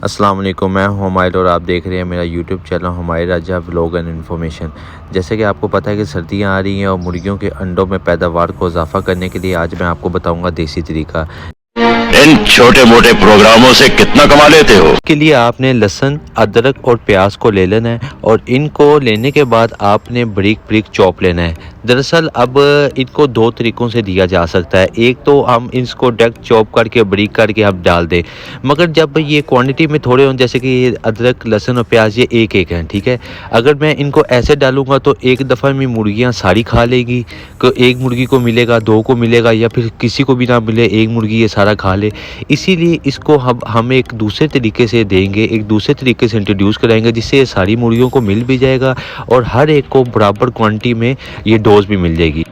अस्सलाम वालेकुम, मैं हूं हुमायूं और आप देख रहे हैं मेरा YouTube channel Humayun Raja vlog and information. जैसे कि आपको पता है कि सर्दियां आ रही हैं और मुर्गियों के अंडों में पैदावार को इजाफा करने के लिए आज मैं आपको बताऊंगा देसी तरीका। इन छोटे मोटे प्रोग्रामों से कितना कमा लेते हो? के लिए आपने लहसुन, अदरक और प्याज को ले लेना है और इनको लेने के बाद आपने बारीक बारीक चॉप लेना है। दरअसल अब इनको दो तरीक़ों से दिया जा सकता है। एक तो हम इसको डायरेक्ट चॉप करके बारीक करके आप डाल दें, मगर जब ये क्वांटिटी में थोड़े हों, जैसे कि ये अदरक, लहसुन और प्याज ये एक एक हैं, ठीक है। अगर मैं इनको ऐसे डालूंगा तो एक दफ़ा में मुर्गियाँ सारी खा लेगी। एक मुर्गी को मिलेगा, दो को मिलेगा, या फिर किसी को भी ना मिले, एक मुर्गी ये सारा खा ले। इसीलिए इसको हम एक दूसरे तरीके से देंगे, एक दूसरे तरीके से इंट्रोड्यूस कराएंगे, जिससे ये सारी मुर्गियों को मिल भी जाएगा और हर एक को बराबर क्वांटिटी में ये डोज भी मिल जाएगी।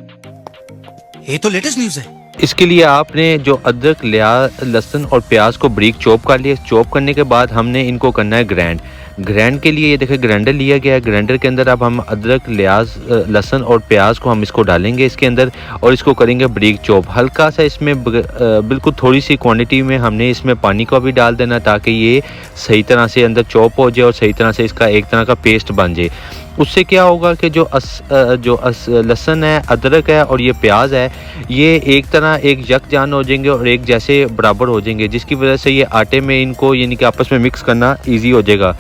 ये तो लेटेस्ट न्यूज़ है। इसके लिए आपने जो अदरक, लहसुन और प्याज को बारीक चॉप कर लिया। चॉप करने के बाद हमने इनको करना है ग्राइंड के लिए ये देखिए ग्राइंडर लिया गया है। ग्राइंडर के अंदर अब हम अदरक, लहसुन और प्याज को हम इसको डालेंगे इसके अंदर और इसको करेंगे बारीक चॉप। हल्का सा इसमें बिल्कुल थोड़ी सी क्वांटिटी में हमने इसमें पानी को भी डाल देना, ताकि ये सही तरह से अंदर चॉप हो जाए और सही तरह से इसका एक तरह का पेस्ट बन जाए। उससे क्या होगा कि जो लहसुन है, अदरक है और ये प्याज है, ये एक यकजान हो जाएंगे और एक जैसे बराबर हो जाएंगे, जिसकी वजह से ये आटे में इनको यानी कि आपस में मिक्स करना इजी हो जाएगा।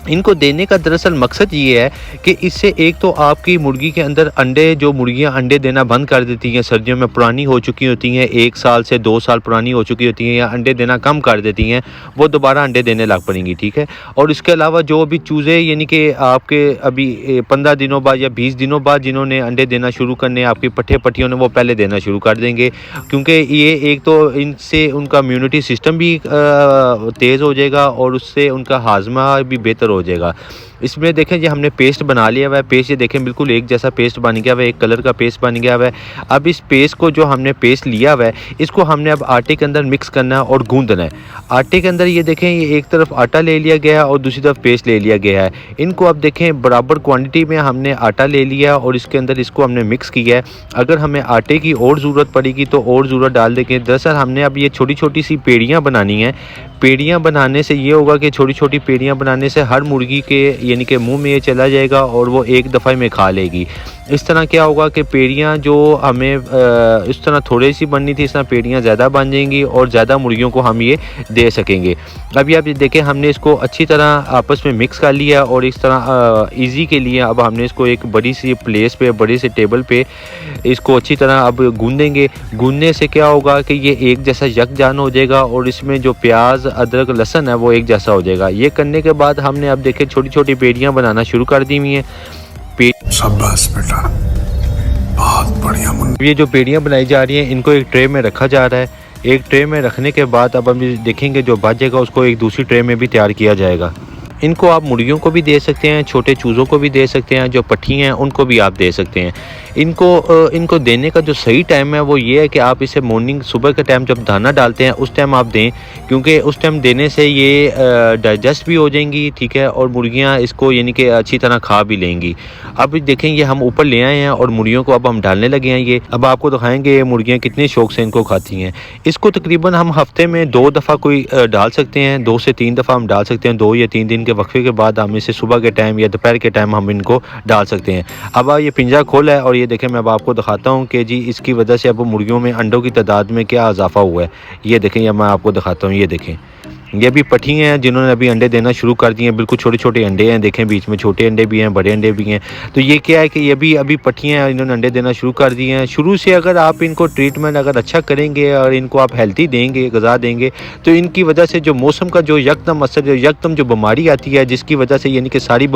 इनको देने का दरअसल मकसद ये है कि इससे एक तो आपकी मुर्गी के अंदर अंडे, जो मुर्गियां अंडे देना बंद कर देती हैं, सर्दियों में पुरानी हो चुकी होती हैं, 1 साल से 2 साल पुरानी हो चुकी होती हैं या अंडे देना कम कर देती हैं, वो दोबारा अंडे देने लग पड़ेंगी, ठीक है। और इसके अलावा जो भी चूज़े यानी कि आपके अभी 15 दिनों बाद या 20 दिनों बाद जिन्होंने अंडे देना शुरू करने, आपकी पट्टियों ने वो पहले देना शुरू कर देंगे, क्योंकि ये एक तो इनसे उनका इम्यूनिटी सिस्टम भी तेज़ हो जाएगा और उससे उनका हाजमा भी बेहतर हो जाएगा। इसमें देखें जी हमने पेस्ट बना लिया हुआ है। पेस्ट ये देखें बिल्कुल एक जैसा पेस्ट बन गया हुआ है, एक कलर का पेस्ट बन गया हुआ है। अब इस पेस्ट को जो हमने पेस्ट लिया हुआ है, इसको हमने अब आटे के अंदर मिक्स करना है और गूंदना है। आटे के अंदर ये देखें, ये एक तरफ आटा ले लिया गया है और दूसरी तरफ पेस्ट ले लिया गया है। इनको अब देखें बराबर क्वांटिटी में हमने आटा ले लिया और इसके अंदर इसको हमने मिक्स किया है। अगर हमें आटे की और ज़रूरत पड़ेगी तो और ज़रूरत डाल देंगे। दरअसल हमने अब ये छोटी छोटी सी पेड़ियाँ बनानी हैं। पेड़ियाँ बनाने से ये होगा कि छोटी छोटी पेड़ियाँ बनाने से हर मुर्गी के यानी कि मुंह में ये चला जाएगा और वो एक दफ़ा में खा लेगी। इस तरह क्या होगा कि पेड़ियाँ जो हमें इस तरह थोड़ी सी बननी थी, इस तरह पेड़ियाँ ज़्यादा बन जाएंगी और ज़्यादा मुर्गियों को हम ये दे सकेंगे। अभी आप देखें हमने इसको अच्छी तरह आपस में मिक्स कर लिया और इस तरह इजी के लिए अब हमने इसको एक बड़ी सी प्लेस पे, बड़ी सी टेबल पे इसको अच्छी तरह अब गूंदेंगे। गूंदने से क्या होगा कि ये एक जैसा यकजान हो जाएगा और इसमें जो प्याज, अदरक, लहसुन है वो एक जैसा हो जाएगा। ये करने के बाद हमने अब देखें छोटी छोटी पेड़ियाँ बनाना शुरू कर दी हुई हैं। शाबाश बेटा, बहुत बढ़िया। ये जो पेड़ियाँ बनाई जा रही हैं इनको एक ट्रे में रखा जा रहा है। एक ट्रे में रखने के बाद अब हम देखेंगे जो बच जाएगा उसको एक दूसरी ट्रे में भी तैयार किया जाएगा। इनको आप मुर्गियों को भी दे सकते हैं, छोटे चूज़ों को भी दे सकते हैं, जो पट्टी हैं उनको भी आप दे सकते हैं। इनको देने का जो सही टाइम है वो ये है कि आप इसे मॉर्निंग, सुबह के टाइम जब दाना डालते हैं उस टाइम आप दें, क्योंकि उस टाइम देने से ये डाइजेस्ट भी हो जाएंगी, ठीक है, और मुर्गियां इसको यानी कि अच्छी तरह खा भी लेंगी। अब देखें ये हम ऊपर ले आए हैं और मुर्गियों को अब हम डालने लगे हैं। ये अब आपको दिखाएंगे ये मुर्गियाँ कितने शौक से इनको खाती हैं। इसको तकरीबन हम हफ्ते में 2 दफ़ा कोई डाल सकते हैं, 2 से 3 दफ़ा हम डाल सकते हैं। 2 या 3 दिन के वक्फे के बाद हम इसे सुबह के टाइम या दोपहर के टाइम हम इनको डाल सकते हैं। अब ये पिंजरा खोला है और ये देखें मैं अब आपको दिखाता हूँ कि जी इसकी वजह से अब मुर्गियों में अंडों की तादाद में क्या इजाफा हुआ है। ये देखें, या मैं आपको दिखाता हूँ, ये देखें ये भी पट्टियाँ हैं जिन्होंने अभी अंडे देना शुरू कर दिए हैं। बिल्कुल छोटे छोटे अंडे हैं, देखें बीच में छोटे अंडे भी हैं, बड़े अंडे भी हैं। तो ये क्या है कि ये भी अभी पट्टियाँ हैं, इन्होंने अंडे देना शुरू कर दिए हैं। शुरू से अगर आप इनको ट्रीटमेंट अगर अच्छा करेंगे और इनको आप हेल्थी देंगे, ग़िज़ा देंगे, तो इनकी वजह से जो मौसम का जो यकदम असर, यकदम जो बीमारी आती है, जिसकी वजह से यानी कि सारी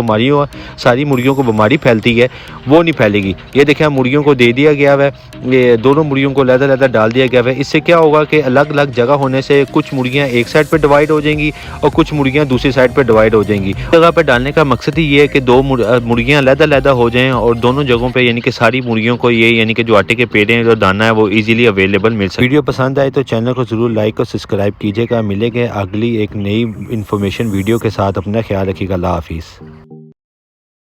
मुर्गियों को बीमारी फैलती है, वो नहीं फैलेगी। ये देखें मुर्गियों को दे दिया गया है, ये दोनों मुर्गियों को लहदा डाल दिया गया है। इससे क्या होगा कि अलग अलग जगह होने से कुछ मुर्गियाँ एक साइड पर डिवाइड हो जाएंगी और कुछ मुर्गियां दूसरी साइड पे डिवाइड हो जाएंगी। जगह पे डालने का मकसद ही ये है कि 2 मुर्गियां अलग-अलग हो जाएं और दोनों जगहों पे यानी कि सारी मुर्गियों को ये यानी कि जो आटे के पेड़े हैं, जो दाना है, वो इजीली अवेलेबल मिल सके। वीडियो पसंद आए तो चैनल को ज़रूर लाइक और सब्सक्राइब कीजिएगा। मिलेंगे अगली एक नई इन्फॉर्मेशन वीडियो के साथ। अपना ख्याल रखिएगा। अल्लाह हाफिज़।